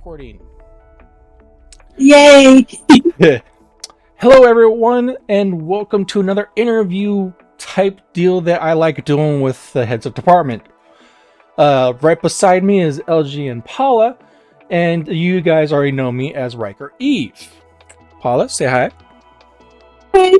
recording. Yay! Hello everyone, and welcome to another interview type deal that I like doing with the heads of department. Right beside me is LGN Palala, and you guys already know me as Ryker Eve. Paula, say hi. Hey.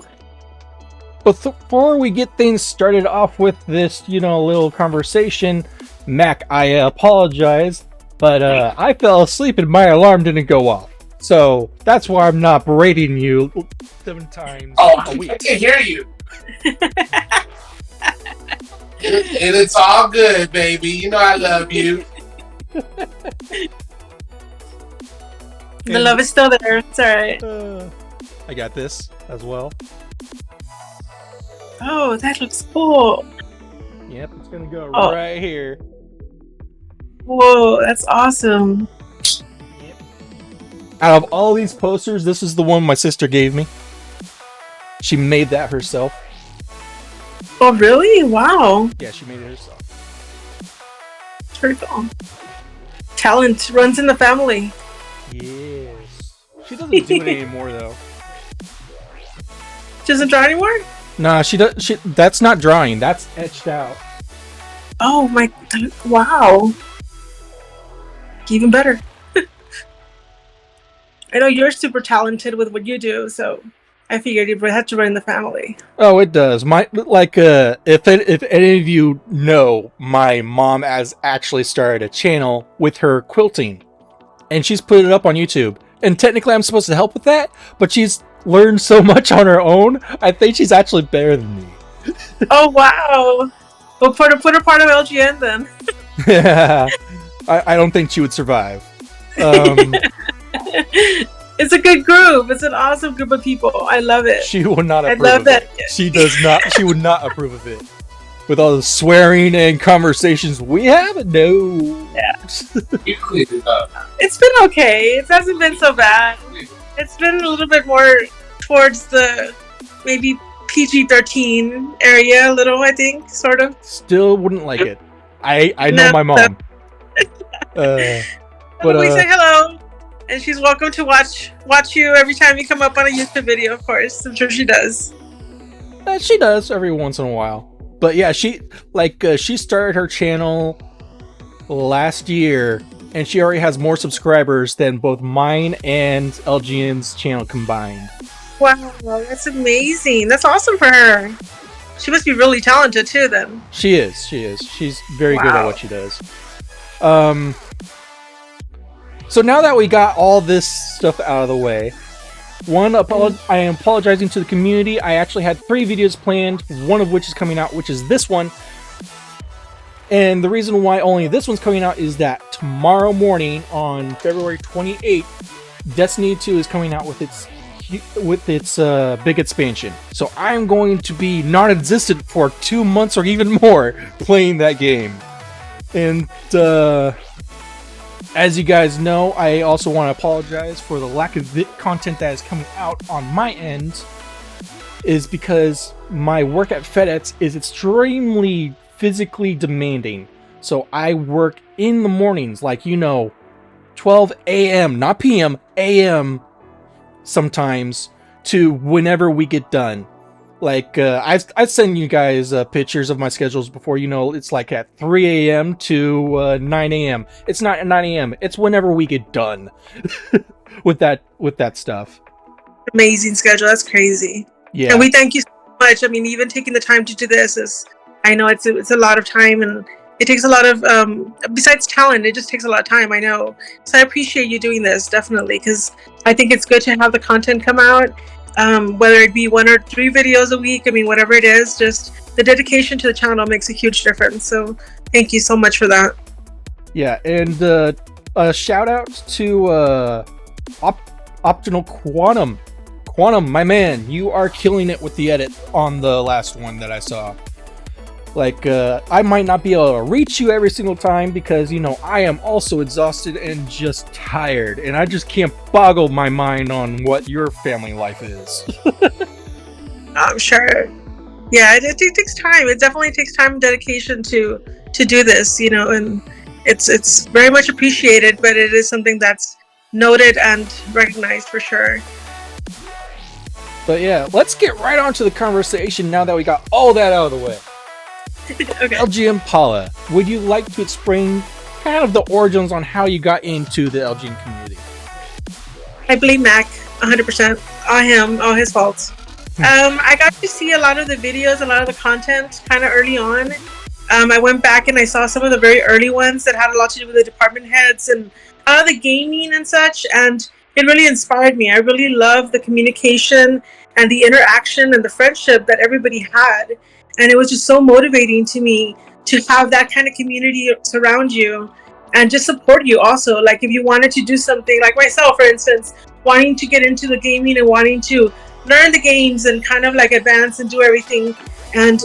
Before we get things started off with this, little conversation, Mac, I apologize, but I fell asleep and my alarm didn't go off. So that's why I'm not berating you 7 times a week. I can hear you. And it's all good, baby. You know I love you. The love is still there. It's alright. I got this as well. Oh, that looks cool. Yep, it's gonna go Oh. right here. Whoa, that's awesome. Out of all these posters, this is the one my sister gave me. She made that herself. Oh, really? Wow. Yeah, she made it herself. Pretty cool. Talent runs in the family. Yes. She doesn't do it anymore though. She doesn't draw anymore? Nah, she does. That's not drawing. That's etched out. Oh my, wow. Even better. I know you're super talented with what you do, so I figured you had to run in the family. Oh, it does. If any of you know, my mom has actually started a channel with her quilting, and she's put it up on YouTube. And technically, I'm supposed to help with that, but she's learned so much on her own. I think she's actually better than me. Oh, wow. Well, put her part of LGN then. Yeah, I don't think she would survive. It's a good group. It's an awesome group of people. I love it. She would not I approve love of that. it. She does not. She would not approve of it. With all the swearing and conversations we have, no. Yeah. You cleaned it up. It's been okay. It hasn't been so bad. It's been a little bit more towards the maybe PG-13 area, a little, I think, sort of. Still wouldn't like it. I know No, my mom. But we say hello, and she's welcome to watch you every time you come up on a YouTube video, of course. I'm sure she does. She does every once in a while. But yeah, she started her channel last year, and she already has more subscribers than both mine and LGN's channel combined. Wow, that's amazing. That's awesome for her. She must be really talented too, then. She is. She's very good at Wow. what she does. So now that we got all this stuff out of the way, I am apologizing to the community. I actually had 3 videos planned, one of which is coming out, which is this one. And the reason why only this one's coming out is that tomorrow morning on February 28th, Destiny 2 is coming out with its big expansion. So I'm going to be non-existent for 2 months or even more playing that game. And as you guys know, I also want to apologize for the lack of content that is coming out on my end, is because my work at FedEx is extremely physically demanding. So I work in the mornings, 12 a.m., not p.m., a.m. sometimes, to whenever we get done. I've sent you guys pictures of my schedules before. It's like at 3 a.m. to 9 a.m. It's not at 9 a.m. It's whenever we get done with that stuff. Amazing schedule. That's crazy. Yeah. And we thank you so much. I mean, even taking the time to do this is, I know it's a lot of time, and it takes a lot of, besides talent, it just takes a lot of time, I know. So I appreciate you doing this, definitely, because I think it's good to have the content come out. Whether it be 1 or 3 videos a week, I mean, whatever it is, just the dedication to the channel makes a huge difference. So thank you so much for that. Yeah, and a shout out to Optional Quantum. Quantum, my man, you are killing it with the edit on the last one that I saw. I might not be able to reach you every single time because, I am also exhausted and just tired, and I just can't boggle my mind on what your family life is. I'm sure. Yeah, it takes time. It definitely takes time and dedication to do this, and It's very much appreciated, but it is something that's noted and recognized for sure. But yeah, let's get right on to the conversation now that we got all that out of the way. Okay. LGN Palala, would you like to explain kind of the origins on how you got into the LGN community? I blame Mac 100%. All his faults. I got to see a lot of the videos, a lot of the content kind of early on. I went back and I saw some of the very early ones that had a lot to do with the department heads and a lot of the gaming and such, and it really inspired me. I really loved the communication and the interaction and the friendship that everybody had, and it was just so motivating to me to have that kind of community surround you and just support you also. Like if you wanted to do something, like myself, for instance, wanting to get into the gaming and wanting to learn the games and kind of like advance and do everything, and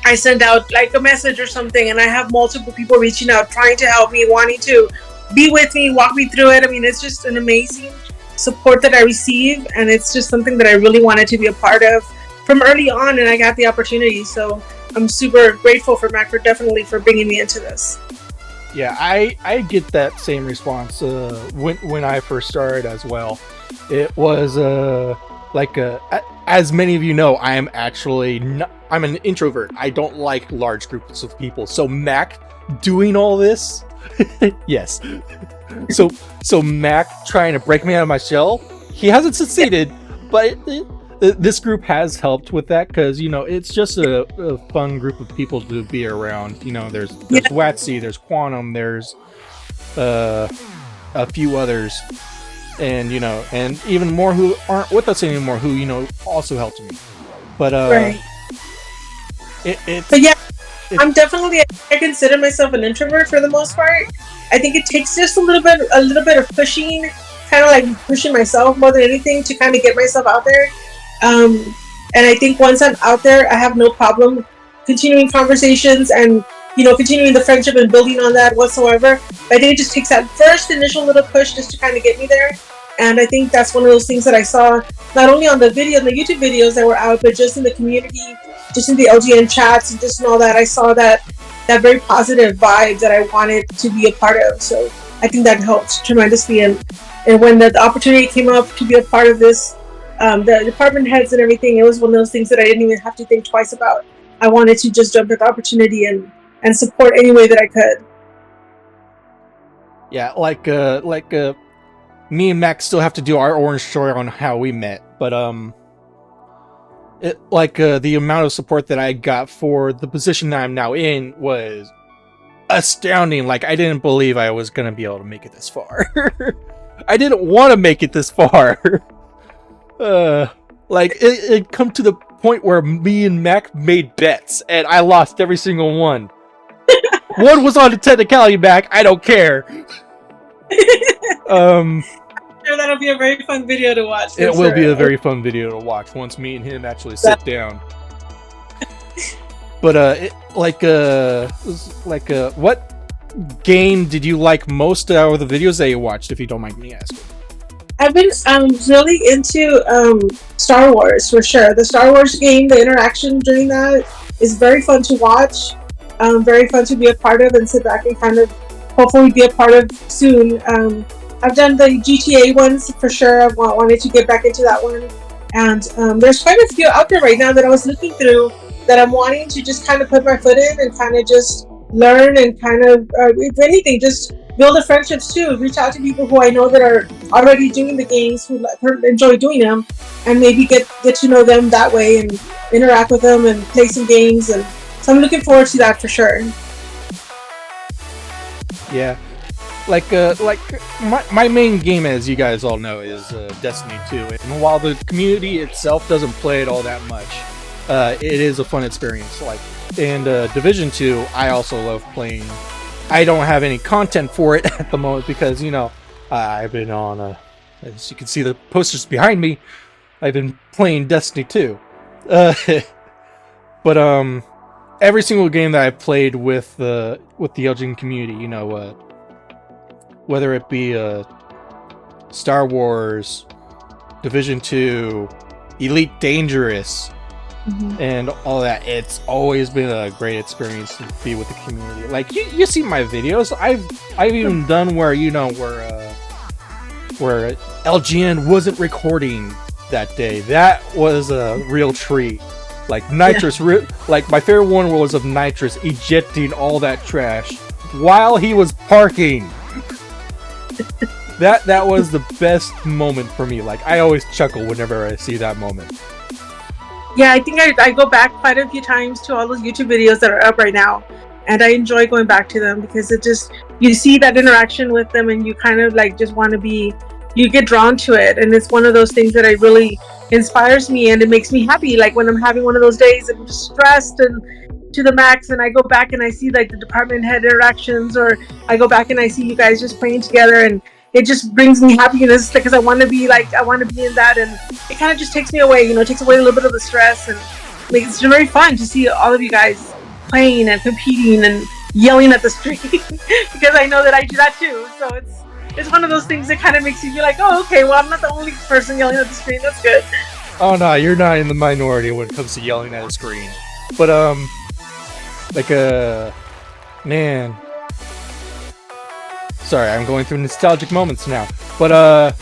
I send out like a message or something and I have multiple people reaching out, trying to help me, wanting to be with me, walk me through it. I mean, it's just an amazing support that I receive, and it's just something that I really wanted to be a part of from early on, and I got the opportunity. So I'm super grateful for Mac definitely for bringing me into this. Yeah, I get that same response when I first started as well. It was as many of you know, I'm an introvert. I don't like large groups of people. So Mac doing all this, yes. So Mac trying to break me out of my shell, he hasn't succeeded, but this group has helped with that because it's just a fun group of people to be around. There's Watsy, there's Quantum, there's a few others. And and even more who aren't with us anymore, who also helped me. But right. I'm definitely. I consider myself an introvert for the most part. I think it takes just a little bit of pushing, kind of like pushing myself more than anything to kind of get myself out there. And I think once I'm out there, I have no problem continuing conversations and continuing the friendship and building on that whatsoever. But I think it just takes that first initial little push just to kind of get me there. And I think that's one of those things that I saw not only on the YouTube videos that were out, but just in the community, just in the LGN chats, and just in all that. I saw that very positive vibe that I wanted to be a part of. So I think that helped tremendously. And when the opportunity came up to be a part of this, the department heads and everything, it was one of those things that I didn't even have to think twice about. I wanted to just jump at the opportunity and support any way that I could. Yeah, like me and Max still have to do our orange story on how we met, but the amount of support that I got for the position that I'm now in was astounding. Like I didn't believe I was gonna be able to make it this far. I didn't want to make it this far. It come to the point where me and Mac made bets, and I lost every single one. One was on the technicality, Mac. I don't care. I'm sure that'll be a very fun video to watch. It will be a very fun video to watch once me and him actually sit down. But what game did you like most out of the videos that you watched, if you don't mind me asking? I've been really into Star Wars for sure. The Star Wars game, the interaction during that is very fun to watch. Very fun to be a part of and sit back and kind of hopefully be a part of soon. I've done the GTA ones for sure. I wanted to get back into that one. And there's quite a few out there right now that I was looking through that I'm wanting to just kind of put my foot in and kind of just learn and kind of, if anything, just build the friendships too. Reach out to people who I know that are already doing the games, who enjoy doing them, and maybe get to know them that way and interact with them and play some games. And so I'm looking forward to that for sure. Yeah. My main game, as you guys all know, is Destiny 2. And while the community itself doesn't play it all that much, it is a fun experience. And Division 2, I also love playing. I don't have any content for it at the moment because, I've been on, as you can see the posters behind me, I've been playing Destiny 2. But every single game that I've played with the LGN community, whether it be Star Wars, Division 2, Elite Dangerous, and all that. It's always been a great experience to be with the community. Like you see my videos. I've even done where where LGN wasn't recording that day. That was a real treat. Like Nitrous, like my favorite one was of Nitrous ejecting all that trash while he was parking. That was the best moment for me. Like I always chuckle whenever I see that moment. Yeah, I think I go back quite a few times to all those YouTube videos that are up right now, and I enjoy going back to them because it just, you see that interaction with them and you kind of like just want to be, you get drawn to it, and it's one of those things that I really inspires me and it makes me happy. Like when I'm having one of those days and I'm just stressed and to the max, and I go back and I see like the department head interactions, or I go back and I see you guys just playing together, and it just brings me happiness because I want to be in that, and it kind of just takes me away, it takes away a little bit of the stress, and it's very fun to see all of you guys playing and competing and yelling at the screen because I know that I do that too. So it's one of those things that kind of makes you feel like, oh, okay, well, I'm not the only person yelling at the screen. That's good. Oh no, you're not in the minority when it comes to yelling at a screen. But man. Sorry, I'm going through nostalgic moments now. But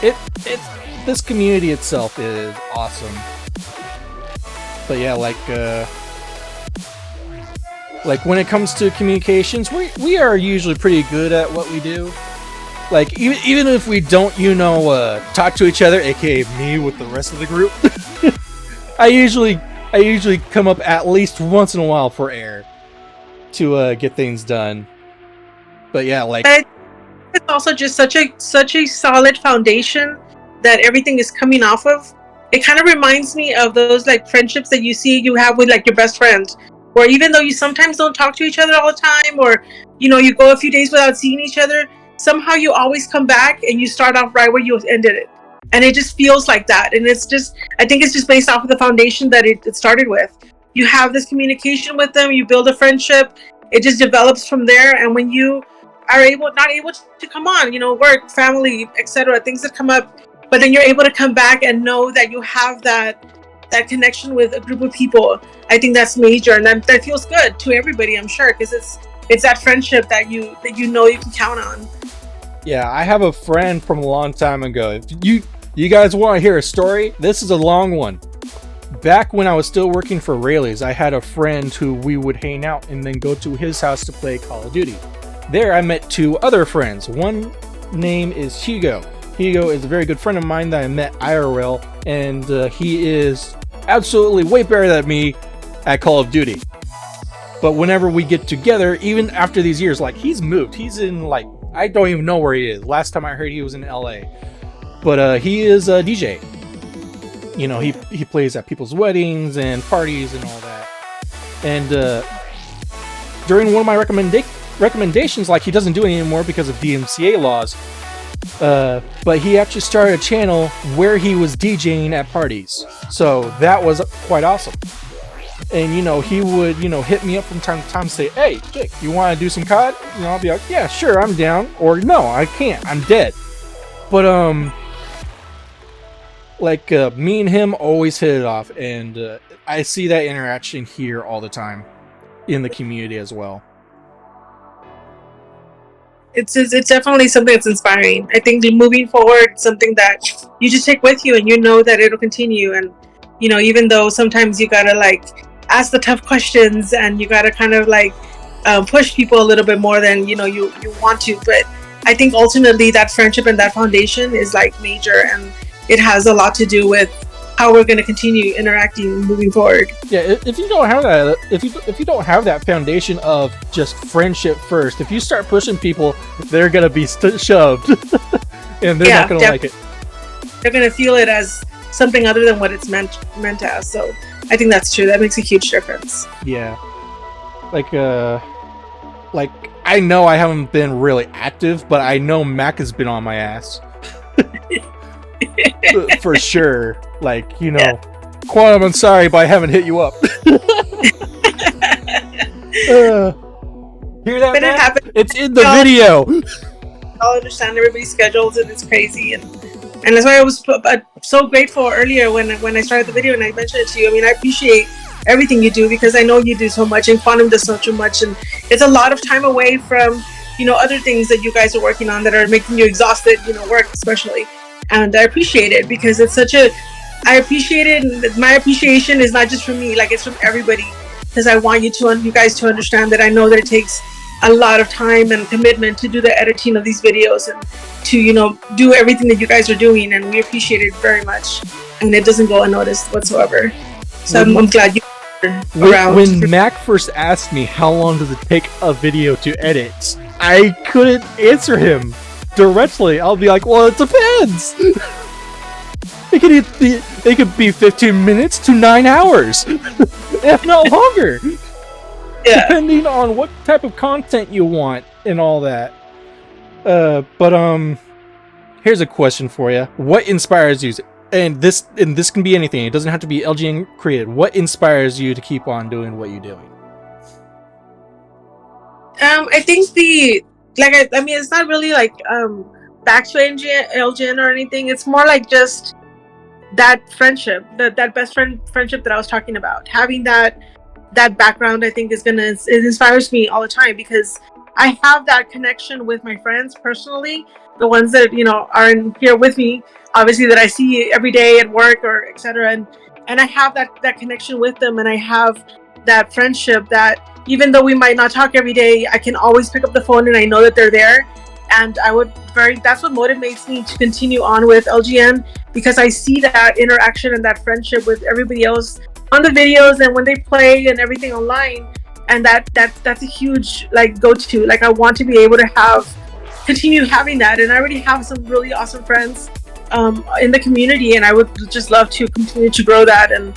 it's this community itself is awesome. But yeah, like when it comes to communications, we are usually pretty good at what we do. Like even if we don't, talk to each other, aka me with the rest of the group, I usually come up at least once in a while for air to get things done. But yeah, like it's also just such a solid foundation that everything is coming off of. It kind of reminds me of those like friendships that you have with like your best friend, where even though you sometimes don't talk to each other all the time, or you go a few days without seeing each other, somehow you always come back and you start off right where you ended it, and it just feels like that. And I think it's just based off of the foundation that it started with. You have this communication with them, you build a friendship, it just develops from there, and when you are not able to come on, work, family, etc., things that come up, but then you're able to come back and know that you have that connection with a group of people. I think that's major, and that feels good to everybody, I'm sure, because it's that friendship that you can count on. Yeah, I have a friend from a long time ago. If you guys want to hear a story, this is a long one. Back when I was still working for Rayleigh's, I had a friend who we would hang out and then go to his house to play Call of Duty. There I met two other friends. One name is Hugo. Hugo is a very good friend of mine that I met IRL, and he is absolutely way better than me at Call of Duty. But whenever we get together, even after these years, like he's moved. He's in like, I don't even know where he is. Last time I heard he was in LA. But he is a DJ. He plays at people's weddings and parties and all that. And during one of my recommendations, like he doesn't do it anymore because of DMCA laws, but he actually started a channel where he was DJing at parties, so that was quite awesome. And he would hit me up from time to time and say, hey Jake, you want to do some COD? I'll be like, yeah, sure, I'm down, or no, I can't, I'm dead. But me and him always hit it off, and I see that interaction here all the time in the community as well. It's definitely something that's inspiring. I think moving forward, something that you just take with you, and that it'll continue. And even though sometimes you gotta like ask the tough questions, and you gotta kind of like push people a little bit more than you want to, but I think ultimately that friendship and that foundation is like major, and it has a lot to do with how we're going to continue interacting moving forward. Yeah, if you don't have that, if you don't have that foundation of just friendship first, if you start pushing people, they're going to be shoved, and they're not going to like it. They're going to feel it as something other than what it's meant as. So I think that's true. That makes a huge difference. Yeah, like I know I haven't been really active, but I know Mac has been on my ass. For sure. Quantum, I'm sorry, but I haven't hit you up. Hear that, man? It's in the video. I'll understand everybody's schedules, and it's crazy. And that's why I was so grateful earlier when I started the video and I mentioned it to you. I mean, I appreciate everything you do because I know you do so much and Quantum does so much, and it's a lot of time away from, you know, other things that you guys are working on that are making you exhausted, you know, work especially. And I appreciate it because it's such a, I appreciate it, and my appreciation is not just from me, like it's from everybody, because I want you guys to understand that I know that it takes a lot of time and commitment to do the editing of these videos and to, you know, do everything that you guys are doing, and we appreciate it very much, and it doesn't go unnoticed whatsoever. So I'm glad you were around. When Mac first asked me how long does it take a video to edit, I couldn't answer him directly. I'll be like, well, it depends. It could be 15 minutes to 9 hours, if not longer. Yeah. Depending on what type of content you want and all that. But here's a question for you. What inspires you? And this can be anything. It doesn't have to be LGN created. What inspires you to keep on doing what you're doing? I think I mean, it's not really like back to LGN or anything. It's more like just that friendship, that best friendship that I was talking about. Having that background, I think it inspires me all the time because I have that connection with my friends personally, the ones that, you know, are in here with me, obviously, that I see every day at work or etc. And I have that connection with them, and I have that friendship that even though we might not talk every day, I can always pick up the phone and I know that they're there. And that's what motivates me to continue on with LGN, because I see that interaction and that friendship with everybody else on the videos and when they play and everything online. And that's a huge like go-to. Like I want to be able to continue having that. And I already have some really awesome friends in the community, and I would just love to continue to grow that and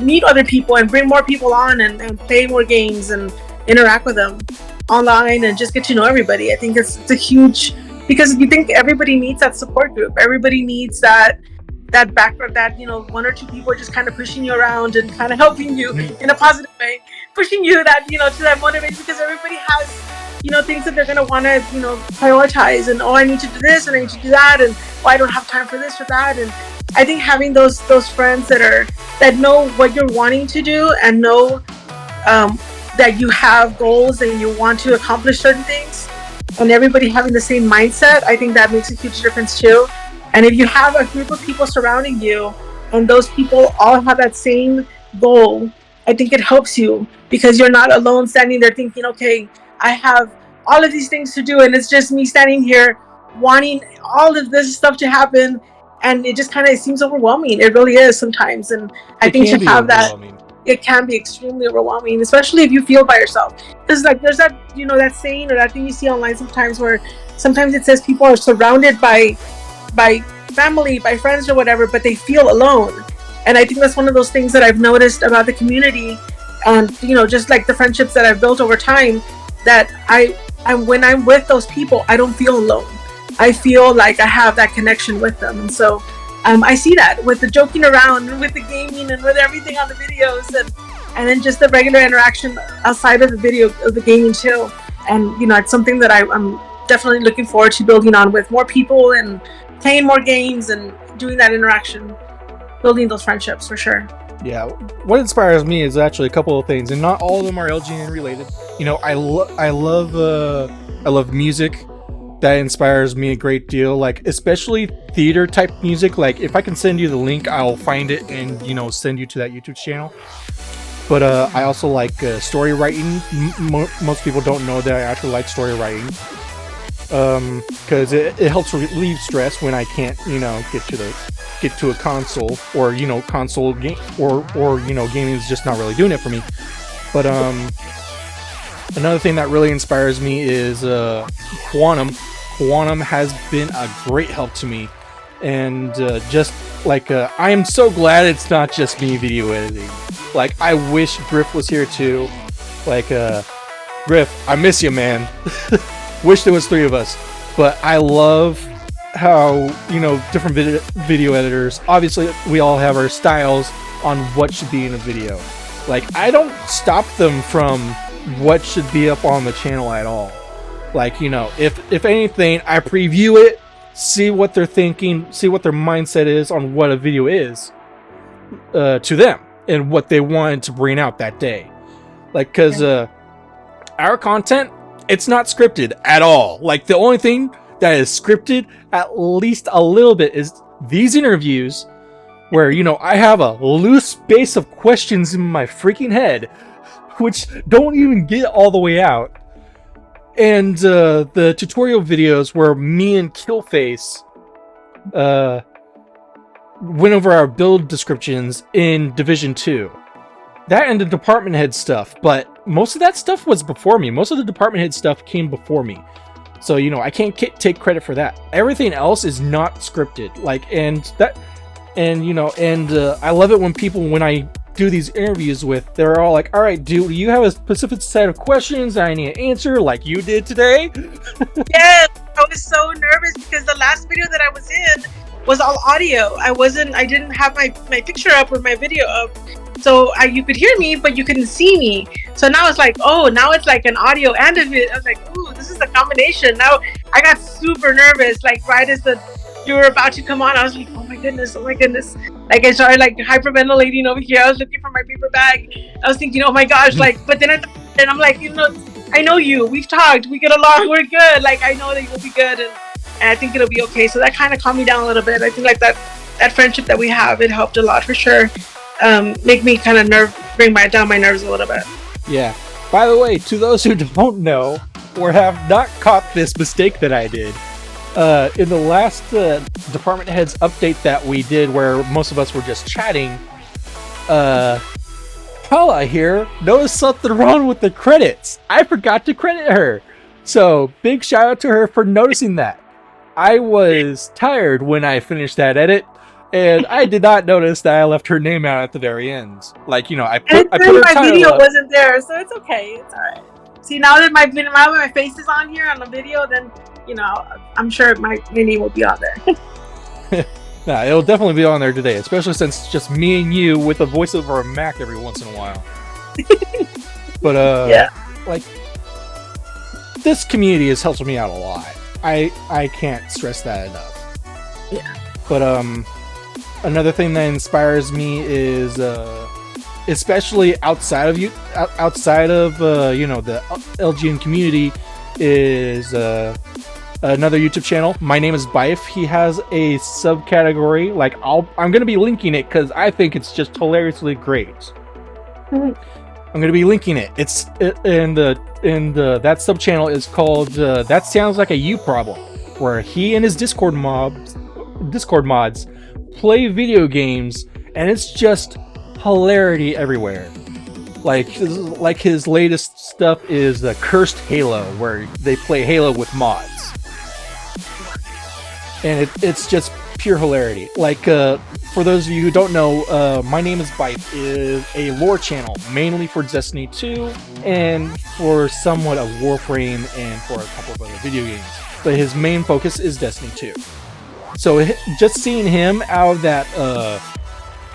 meet other people and bring more people on and play more games and interact with them online and just get to know everybody. I think it's a huge, because you think everybody needs that support group. Everybody needs that background, that, you know, one or two people are just kind of pushing you around and kind of helping you in a positive way, pushing you that, you know, to that motivation, because everybody has, you know, things that they're going to want to, you know, prioritize, and I need to do this and I need to do that, and I don't have time for this or that. And I think having those friends that know what you're wanting to do and know that you have goals and you want to accomplish certain things, and everybody having the same mindset, I think that makes a huge difference too. And if you have a group of people surrounding you and those people all have that same goal, I think it helps you, because you're not alone standing there thinking, okay, I have all of these things to do and it's just me standing here wanting all of this stuff to happen, and it just kind of seems overwhelming. It really is sometimes. And I think to have that, it can be extremely overwhelming, especially if you feel by yourself. Because like there's that, you know, that saying or that thing you see online sometimes where sometimes it says people are surrounded by family, by friends or whatever, but they feel alone. And I think that's one of those things that I've noticed about the community, and, you know, just like the friendships that I've built over time, that I when I'm with those people, I don't feel alone. I feel like I have that connection with them. And so I see that with the joking around and with the gaming and with everything on the videos, and then just the regular interaction outside of the video of the gaming too. And, you know, it's something that I'm definitely looking forward to building on with more people and playing more games and doing that interaction, building those friendships for sure. Yeah, what inspires me is actually a couple of things, and not all of them are LGN related. You know, I love music. That inspires me a great deal, like especially theater type music. Like if I can send you the link, I'll find it and, you know, send you to that YouTube channel. But I also like story writing. Most people don't know that I actually like story writing, because it helps relieve stress when I can't, you know, get to a console, or, you know, console game, or you know, gaming is just not really doing it for me. But another thing that really inspires me is Quantum. Quantum has been a great help to me, and just like I am so glad it's not just me video editing. Like I wish Griff was here too. Like Griff, I miss you, man. Wish there was 3 of us. But I love how, you know, different video editors, obviously we all have our styles on what should be in a video. Like I don't stop them from what should be up on the channel at all. Like, you know, if anything, I preview it see what they're thinking, see what their mindset is on what a video is to them and what they wanted to bring out that day. Like, because our content, it's not scripted at all. Like, the only thing that is scripted at least a little bit is these interviews where, you know, I have a loose base of questions in my freaking head which don't even get all the way out, and the tutorial videos where me and Killface went over our build descriptions in Division 2. That and the department head stuff, but most of that stuff was before me. Most of the department head stuff came before me. So, you know, I can't take credit for that. Everything else is not scripted. Like, and I love it when people, when I do these interviews with, they're all like, all right, do you have a specific set of questions that I need to answer like you did today? Yes, I was so nervous because the last video that I was in was all audio. I didn't have my picture up or my video up. So you could hear me, but you couldn't see me. So now it's like, oh, now it's like an audio and a video. I was like, ooh, this is a combination. Now I got super nervous. Like right as you were about to come on, I was like, oh my goodness. Like I started like hyperventilating over here. I was looking for my paper bag. I was thinking, oh my gosh, like, but then I'm like, you know, I know you. We've talked. We get along. We're good. Like I know that you'll be good, and I think it'll be okay. So that kind of calmed me down a little bit. I think like that friendship that we have, it helped a lot for sure. Make me kind of bring down my nerves a little bit. Yeah. By the way, to those who don't know or have not caught this mistake that I did, in the last department heads update that we did, where most of us were just chatting, Paula here noticed something wrong with the credits. I forgot to credit her. So big shout out to her for noticing that. I was tired when I finished that edit, and I did not notice that I left her name out at the very end. Like, you know, I put her my title video up. wasn't there, so it's okay. It's all right. See, now that my face is on here on the video, then, you know, I'm sure my name will be on there. Nah, it'll definitely be on there today, especially since it's just me and you with a voice over a Mac every once in a while. But, yeah. Like, this community has helped me out a lot. I can't stress that enough. Yeah. But, another thing that inspires me is, especially outside of you know, the LGN community, is another YouTube channel. My name is Byf. He has a subcategory. Like I'm gonna be linking it because I think it's just hilariously great. I'm gonna be linking it. That sub channel is called That Sounds Like a You Problem, where he and his Discord mods play video games, and it's just hilarity everywhere. Like his latest stuff is the Cursed Halo, where they play Halo with mods, and it's just pure hilarity. Like for those of you who don't know, My Name is Byf is a lore channel mainly for Destiny 2 and for somewhat of Warframe and for a couple of other video games, but his main focus is Destiny 2. So just seeing him out of that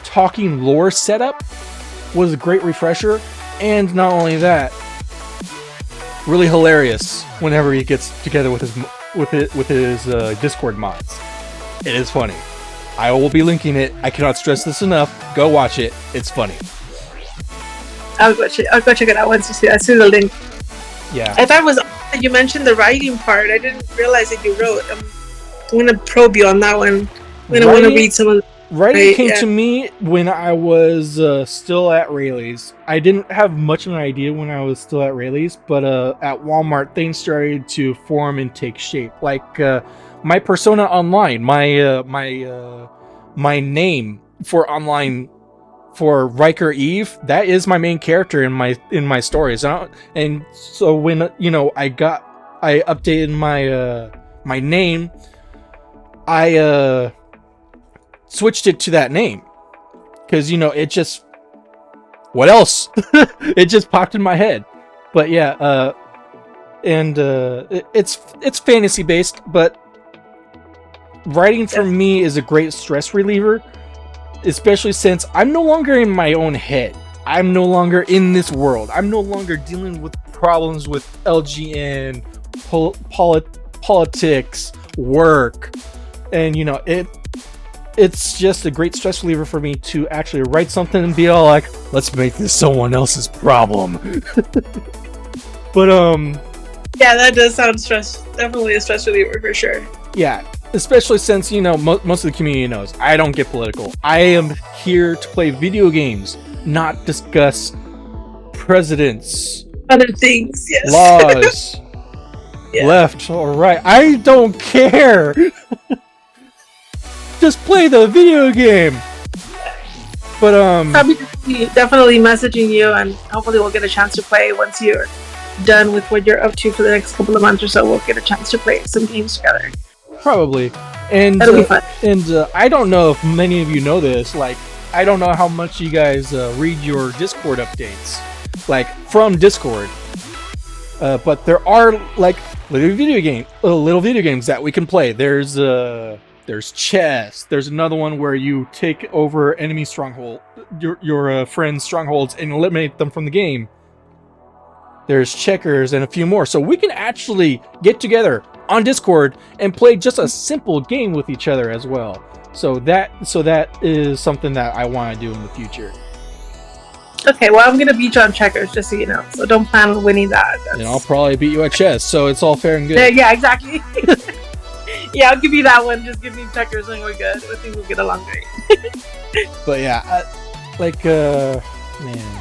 talking lore setup was a great refresher, and not only that, really hilarious whenever he gets together with his Discord mods. It is funny. I will be linking it. I cannot stress this enough. Go watch it. It's funny. I'll go check it out once you see that. I see the link. Yeah. I thought it was you mentioned the writing part. I didn't realize that you wrote. I'm gonna probe you on that one. I'm gonna want to read some of. Writing came to me when I was still at Rayleigh's. I didn't have much of an idea when I was still at Rayleigh's, but at Walmart things started to form and take shape. Like my persona online, my name for online for Ryker Eve, that is my main character in my stories. And so when I updated my name, I switched it to that name because it just, what else? It just popped in my head. But yeah, it's fantasy based, but writing for me is a great stress reliever, especially since I'm no longer in my own head. I'm no longer in this world. I'm no longer dealing with problems with LGN, politics, work, And it's just a great stress reliever for me to actually write something and be all like, let's make this someone else's problem. But yeah, that does sound definitely a stress reliever for sure. Yeah, especially since most of the community knows I don't get political. I am here to play video games, not discuss presidents, other things, yes, laws, yeah. Left or right. I don't care. Just play the video game. But I'll be definitely messaging you, and hopefully we'll get a chance to play once you're done with what you're up to for the next couple of months or so. We'll get a chance to play some games together. Probably. And that'll be fun. And I don't know if many of you know this. Like, I don't know how much you guys read your Discord updates, like from Discord. But there are like little video games that we can play. There's chess. There's another one where you take over enemy stronghold, your friend's strongholds, and eliminate them from the game. There's checkers and a few more. So we can actually get together on Discord and play just a simple game with each other as well. So that is something that I want to do in the future. Okay, well, I'm gonna beat you on checkers, just so you know. So don't plan on winning that. And I'll probably beat you at chess, so it's all fair and good. Yeah, exactly. Yeah, I'll give you that one. Just give me checkers and we're good. I think we'll get along great. But yeah, man,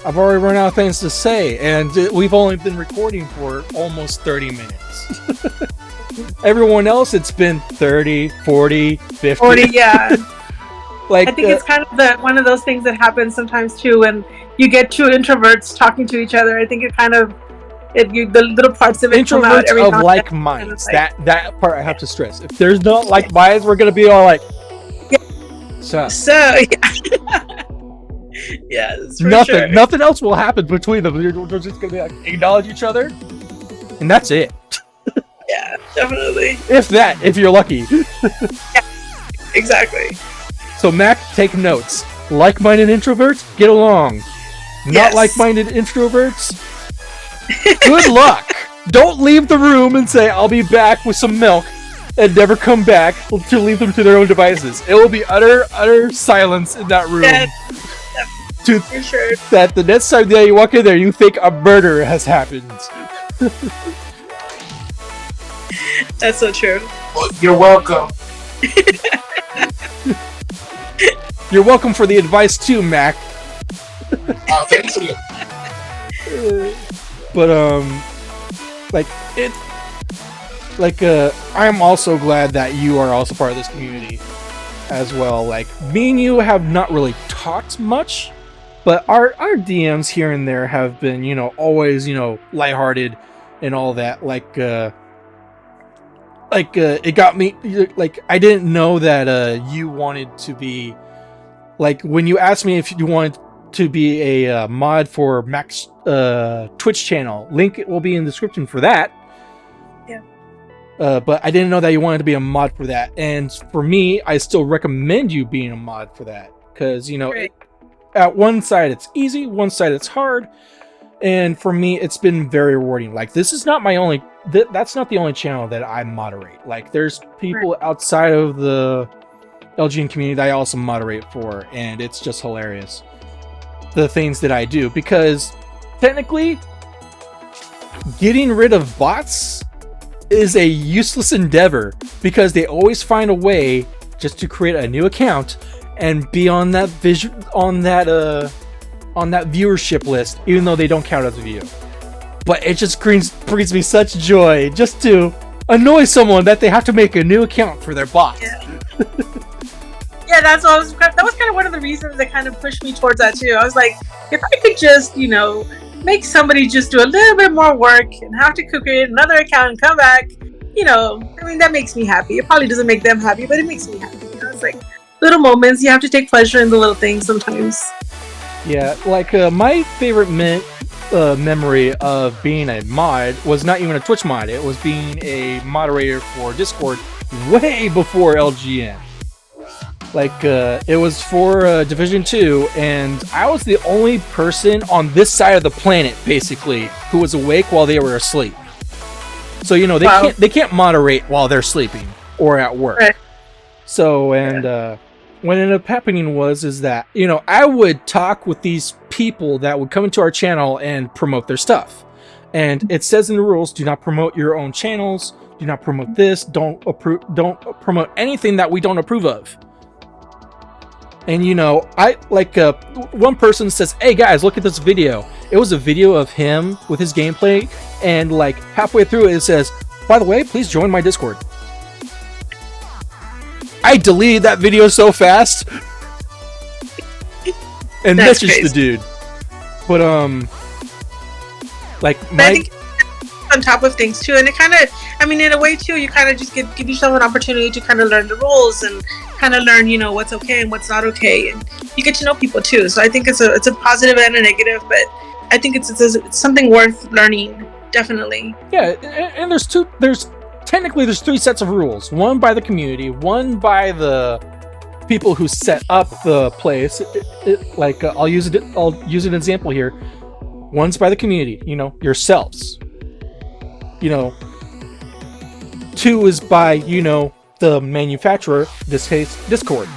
I've already run out of things to say, and we've only been recording for almost 30 minutes. Everyone else, it's been 30, 40, 50. 40, yeah. Like, I think it's kind of one of those things that happens sometimes too when you get two introverts talking to each other. I think it kind of the little parts of it come out every introverts time. of like minds. That part I have to stress. If there's not like minds, we're gonna be all like, yeah. So yeah, nothing else will happen between them. We're just gonna be like, acknowledge each other, and that's it. Yeah, definitely. If you're lucky. Yeah, exactly. So Mac, take notes. Like-minded introverts, get along. Yes. Not like-minded introverts, good luck. Don't leave the room and say, I'll be back with some milk, and never come back to leave them to their own devices. It will be utter silence in that room. Yeah, for sure. That the next time that you walk in there, you think a murder has happened. That's so true. Well, you're welcome. You're welcome for the advice too, Mac. Oh, thank you. But I'm also glad that you are also part of this community as well. Like, me and you have not really talked much, but our DMs here and there have been, always, lighthearted and all that. It got me, like, I didn't know that you wanted to be, like, when you asked me if you wanted to be a mod for Mac's Twitch channel, link will be in the description for that. Yeah. But I didn't know that you wanted to be a mod for that. And for me, I still recommend you being a mod for that. Because, right. At one side it's easy, one side it's hard. And for me, it's been very rewarding. Like, this is not my only... that's not the only channel that I moderate. Like, there's people outside of the LGN community that I also moderate for. And it's just hilarious, the things that I do. Because, technically, getting rid of bots is a useless endeavor. Because they always find a way just to create a new account and be on that on that viewership list, even though they don't count as a view. But it just brings me such joy just to annoy someone that they have to make a new account for their bot. Yeah, yeah, that was kind of one of the reasons that kind of pushed me towards that too. I was like, if I could just, make somebody just do a little bit more work and have to create another account and come back, that makes me happy. It probably doesn't make them happy, but it makes me happy. It's like little moments. You have to take pleasure in the little things sometimes. Yeah, like my favorite memory of being a mod was not even a Twitch mod. It was being a moderator for Discord way before LGN. Like, it was for Division 2, and I was the only person on this side of the planet, basically, who was awake while they were asleep. So, they can't moderate while they're sleeping. or at work. Right. So, and what ended up happening is that, I would talk with these people that would come into our channel and promote their stuff. And it says in the rules, do not promote your own channels, do not promote this, don't promote anything that we don't approve of. And one person says, hey guys, look at this video. It was a video of him with his gameplay, and like halfway through it says, by the way, please join my Discord. I deleted that video so fast and messaged the dude. But I think on top of things too, and it kind of, in a way too, you kind of just give yourself an opportunity to kind of learn the rules and kind of learn, what's okay and what's not okay, and you get to know people too. So I think it's a positive and a negative, but I think it's something worth learning, definitely. Yeah, and there's three sets of rules. One by the community, one by the people who set up the place. I'll use an example here. One's by the community, yourselves. 2 is by, the manufacturer, this case, Discord.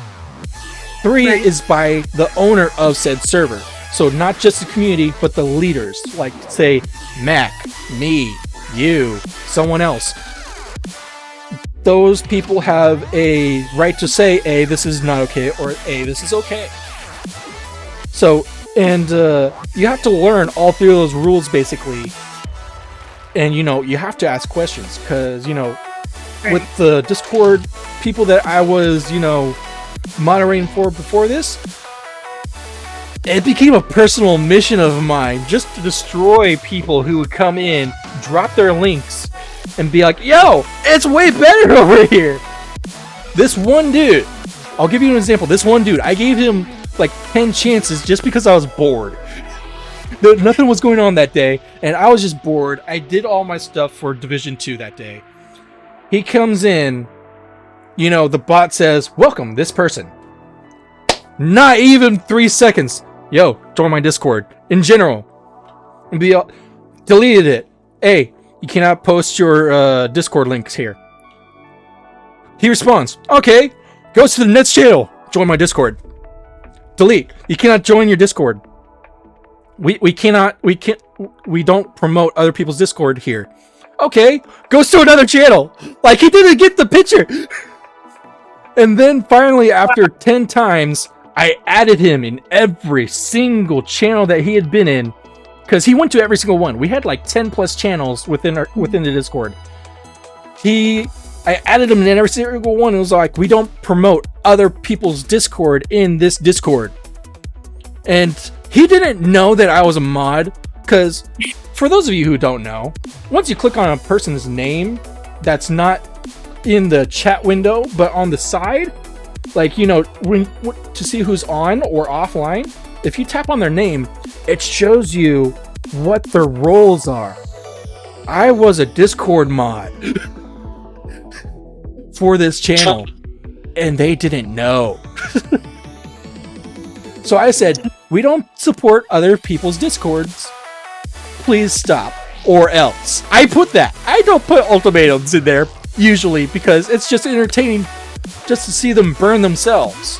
3 is by the owner of said server. So not just the community, but the leaders, like say Mac, me, you, someone else. Those people have a right to say, A, this is not okay, or A, this is okay. So, and you have to learn all 3 of those rules basically. And you have to ask questions, because with the Discord people that I was moderating for before this, it became a personal mission of mine just to destroy people who would come in, drop their links, and be like, yo, it's way better over here. This one dude, I'll give you an example. This one dude, I gave him like 10 chances just because I was bored. Nothing was going on that day, and I was just bored. I did all my stuff for Division 2 that day. He comes in, the bot says, welcome this person. Not even 3 seconds. Yo, join my Discord. In general. And deleted it. Hey, you cannot post your Discord links here. He responds, okay, goes to the next channel. Join my Discord. Delete. You cannot join your Discord. We don't promote other people's Discord here. Okay, goes to another channel. Like, he didn't get the picture. And then finally, after 10 times, I added him in every single channel that he had been in, because he went to every single one. We had like 10 plus channels within the Discord. I added him in every single one. It was like, we don't promote other people's Discord in this Discord. And he didn't know that I was a mod, because for those of you who don't know, once you click on a person's name that's not in the chat window but on the side, like, to see who's on or offline, if you tap on their name, it shows you what their roles are. I was a Discord mod for this channel, and they didn't know. So I said, we don't support other people's Discords. Please stop, or else. I put that. I don't put ultimatums in there, usually, because it's just entertaining just to see them burn themselves.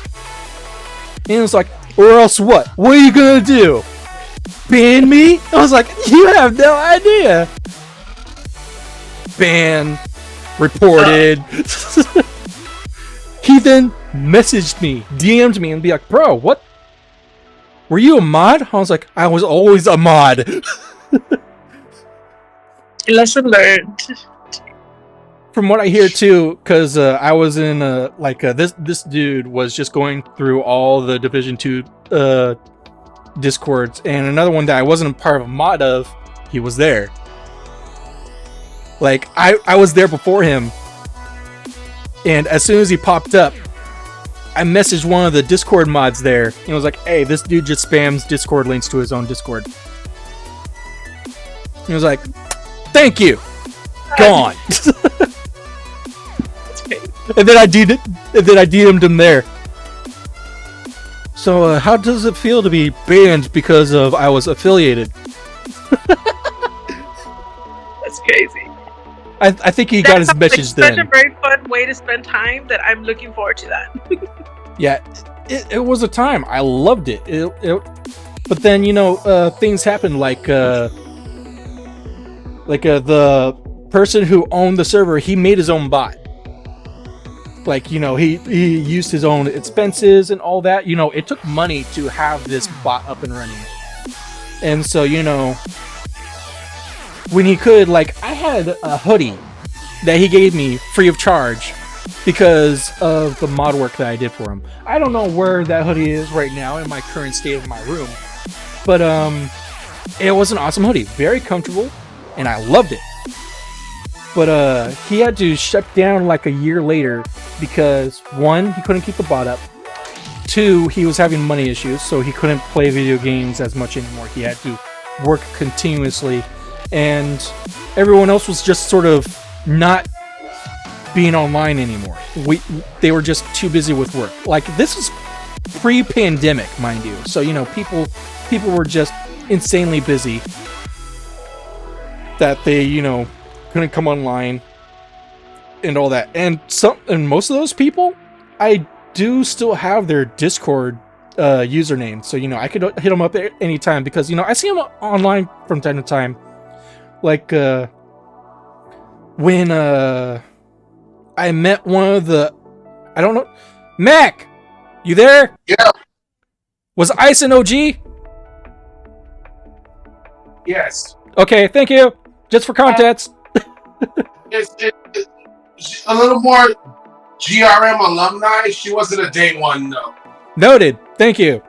And it's like, or else what? What are you gonna do? Ban me? I was like, you have no idea. Ban. Reported. He then messaged me, DM'd me, and be like, bro, what? Were you a mod? I was like, I was always a mod. Lesson learned. From what I hear too, because I was in this dude was just going through all the Division 2 Discords, and another one that I wasn't a part of a mod of, he was there. Like, I was there before him, and as soon as he popped up, I messaged one of the Discord mods there, and was like, hey, this dude just spams Discord links to his own Discord. He was like, thank you. Gone. And then I DM'd him there. So, how does it feel to be banned because of I was affiliated? That's crazy. I think he got his message like then. Such a very fun way to spend time that I'm looking forward to that. Yeah, it was a time. I loved it. But then, you know, things happened like the person who owned the server, he made his own bot. Like, you know, he used his own expenses and all that. You know, it took money to have this bot up and running. And so, you know, when he could, like, I had a hoodie that he gave me free of charge because of the mod work that I did for him. I don't know where that hoodie is right now in my current state of my room, but it was an awesome hoodie, very comfortable, and I loved it. But he had to shut down like a year later because 1, he couldn't keep the bot up. 2, he was having money issues, so he couldn't play video games as much anymore. He had to work continuously, and everyone else was just sort of not being online anymore. They were just too busy with work. Like, this is pre-pandemic, mind you. So, you know, people were just insanely busy that they, you know, couldn't come online and all that. And most of those people, I do still have their Discord username. So, you know, I could hit them up at any time because, you know, I see them online from time to time. Like, when I met one of the, I don't know, Mac, you there? Yeah. Was Ice an OG? Yes. Okay, thank you. Just for context. It's a little more GRM alumni. She wasn't a day one, though. Noted. Thank you.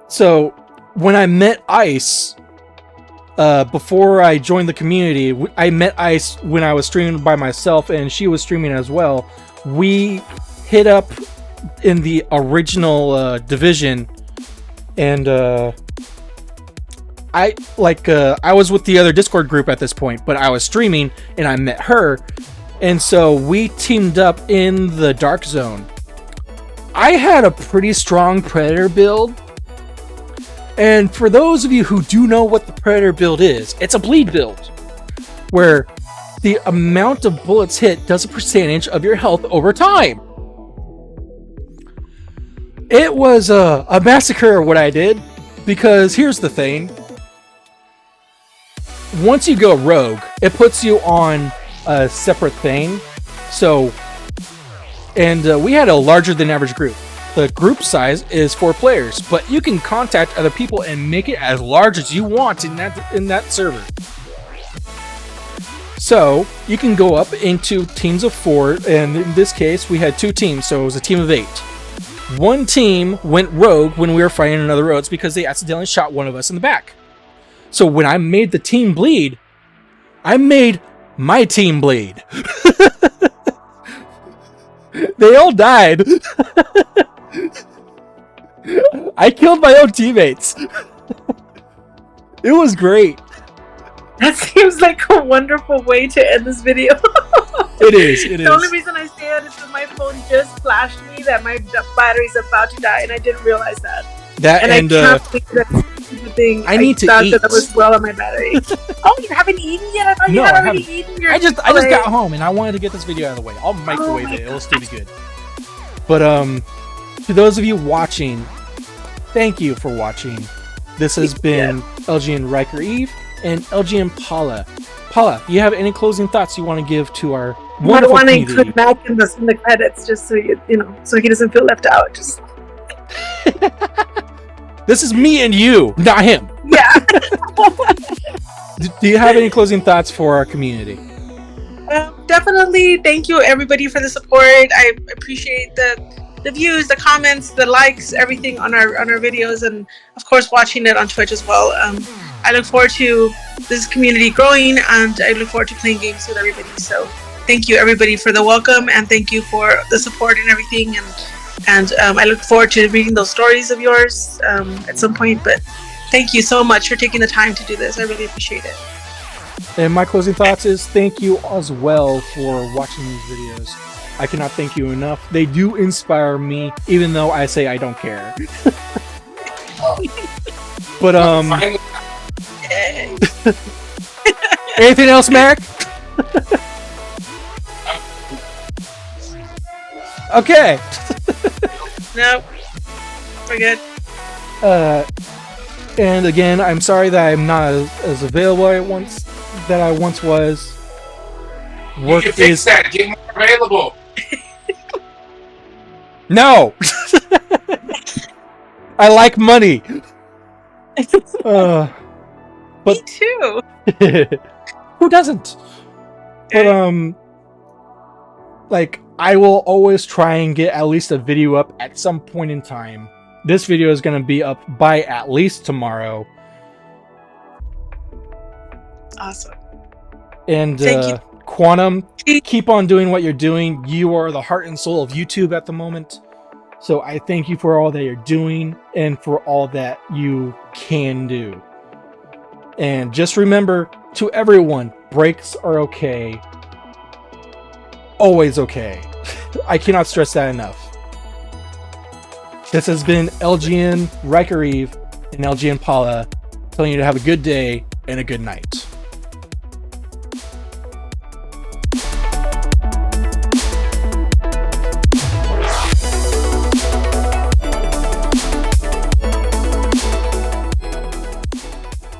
So, when I met Ice, before I joined the community, I met Ice when I was streaming by myself, and she was streaming as well. We hit up in the original division, and I was with the other Discord group at this point, but I was streaming, and I met her, and so we teamed up in the Dark Zone. I had a pretty strong Predator build. And for those of you who do know what the Predator build is, it's a bleed build, where the amount of bullets hit does a percentage of your health over time. It was a massacre what I did, because here's the thing. Once you go rogue, it puts you on a separate thing. So, and we had a larger than average group. The group size is 4 players, but you can contact other people and make it as large as you want in that server. So you can go up into teams of 4, and in this case we had 2 teams, so it was a team of 8. One team went rogue when we were fighting another roads because they accidentally shot one of us in the back. So when I made the team bleed, I made my team bleed. They all died. I killed my own teammates. It was great. That seems like a wonderful way to end this video. It is. The only reason I say that is that my phone just flashed me that my battery's about to die, and I didn't realize that. I can't think that the thing. I need to eat. That was well on my battery. Oh, you haven't eaten yet? I thought you had already eaten. I just got home and I wanted to get this video out of the way. I'll microwave it. It'll still be good. But to those of you watching, thank you for watching. This has been LGN Ryker Eve and LGN Palala. Paula, you have any closing thoughts you want to give to our wonderful community? I want to include Mac in the credits, just so you know, so he doesn't feel left out. Just this is me and you, not him. Yeah. Do you have any closing thoughts for our community? Definitely. Thank you, everybody, for the support. I appreciate the views, the comments, the likes, everything on our videos, and of course watching it on Twitch as well. I look forward to this community growing, and I look forward to playing games with everybody. So thank you, everybody, for the welcome, and thank you for the support and everything. And I look forward to reading those stories of yours at some point. But thank you so much for taking the time to do this. I really appreciate it. And my closing thoughts is thank you as well for watching these videos. I cannot thank you enough. They do inspire me, even though I say I don't care. But anything else, Mac? Okay. Nope. We're good. And again, I'm sorry that I'm not as available that I once was. You can fix that. Get more available. No. I like money. But Me too. who doesn't? But like I will always try and get at least a video up at some point in time. This video is going to be up by at least tomorrow. Awesome. And Thank you. Quantum, keep on doing what you're doing. You are the heart and soul of YouTube at the moment. So I thank you for all that you're doing and for all that you can do. And just remember, to everyone, breaks are okay. Always okay. I cannot stress that enough. This has been LGN Ryker and LGN Palala telling you to have a good day and a good night.